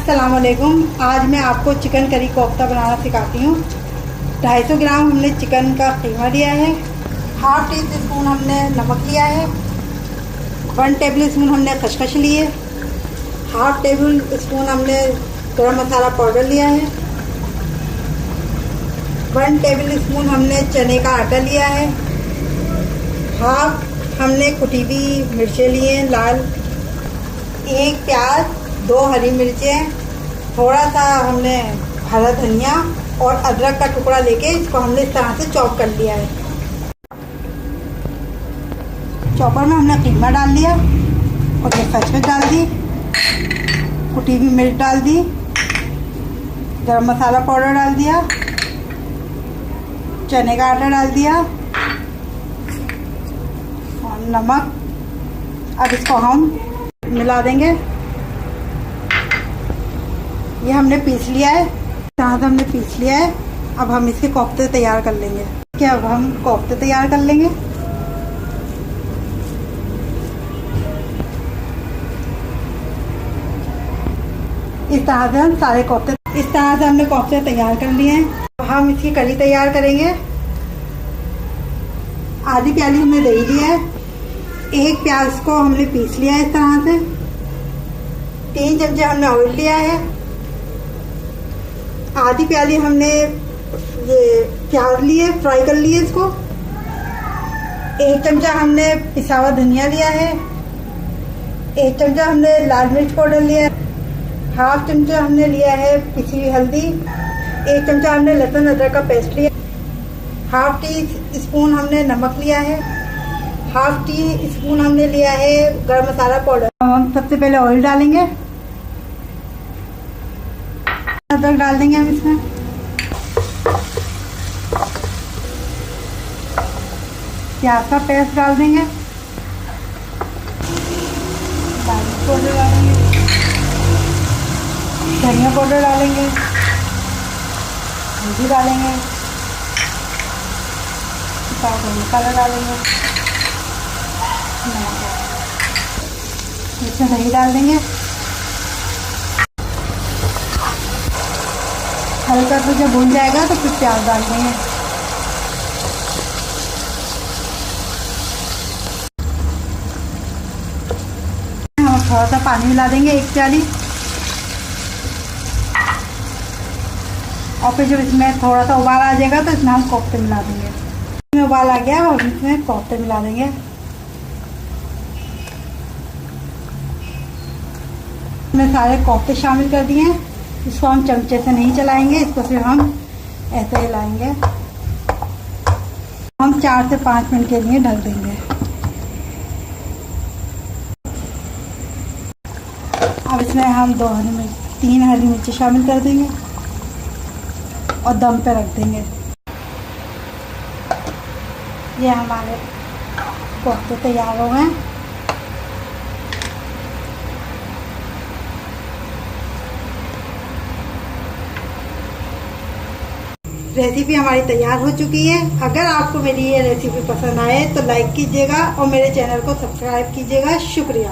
अस्सलाम वालेकुम। आज मैं आपको चिकन करी कोफ्ता बनाना सिखाती हूँ। 250 ग्राम हमने चिकन का कीमा लिया है। हाफ टी स्पून हमने नमक लिया है। 1 टेबल स्पून हमने खसखस ली है। हाफ टेबल स्पून हमने गरम मसाला पाउडर लिया है। 1 टेबल स्पून हमने चने का आटा लिया है। हाफ हमने कुटी हुई मिर्चें ली हैं लाल। 1 प्याज, 2 हरी मिर्चें, थोड़ा सा हमने हरा धनिया और अदरक का टुकड़ा लेके इसको हमने इस तरह से चॉप कर लिया है। चॉपर में हमने कीमा डाल लिया और ये खसखस डाल दी, कुटी हुई मिर्च डाल दी, गरम मसाला पाउडर डाल दिया, चने का आटा डाल दिया और नमक। अब इसको हम मिला देंगे। ये हमने पीस लिया है, यहाँ से हमने पीस लिया है। अब हम इसके कोफ्ते तैयार कर लेंगे। क्या अब हम कोफ्ते तैयार कर लेंगे। इस तरह से हम सारे कोफ्ते इस तरह से हमने कोफ्ते तैयार कर लिए हैं। अब हम इसकी करी तैयार करेंगे। आधी प्याली हमने दही लिया है। 1 प्याज को हमने पीस लिया है इस तरह से। 3 चमचे हमने ऑयल लिया है। आधी प्याली हमने ये प्याज लिए, फ्राई कर लिए इसको। 1 चमचा हमने पिसा हुआ धनिया लिया है। 1 चमचा हमने लाल मिर्च पाउडर लिया है। हाफ चमचा हमने लिया है पिसी हुई हल्दी। 1 चमचा हमने लहसुन अदरक का पेस्ट लिया। हाफ टी स्पून हमने नमक लिया है। हाफ टी स्पून हमने लिया है गरम मसाला पाउडर। हम सबसे पहले ऑयल डालेंगे, अदरक डाल देंगे हम इसमें। प्याज का पेस्ट डाल देंगे, पाउडर डालेंगे, धनिया पाउडर डालेंगे, हल्दी डालेंगे, मसाला डालेंगे, इसमें दही डाल देंगे। हल्का सा जब भून जाएगा तो फिर प्याज डाल देंगे। हम थोड़ा सा पानी मिला देंगे, 1 प्याली। और फिर जब इसमें थोड़ा सा उबाल आ जाएगा तो इसमें हम कोफ्ते मिला देंगे। इसमें उबाल आ गया और इसमें कोफ्ते मिला देंगे। इसमें सारे कोफ्ते शामिल कर दिए हैं। इसको हम चमचे से नहीं चलाएंगे, इसको फिर हम ऐसे हिलाएंगे। हम 4 से 5 मिनट के लिए ढक देंगे। अब इसमें हम 3 हरी मिर्ची शामिल कर देंगे और दम पे रख देंगे। ये हमारे कोफ्ते तैयार हो गए। रेसिपी हमारी तैयार हो चुकी है। अगर आपको मेरी ये रेसिपी पसंद आए तो लाइक कीजिएगा और मेरे चैनल को सब्सक्राइब कीजिएगा। शुक्रिया।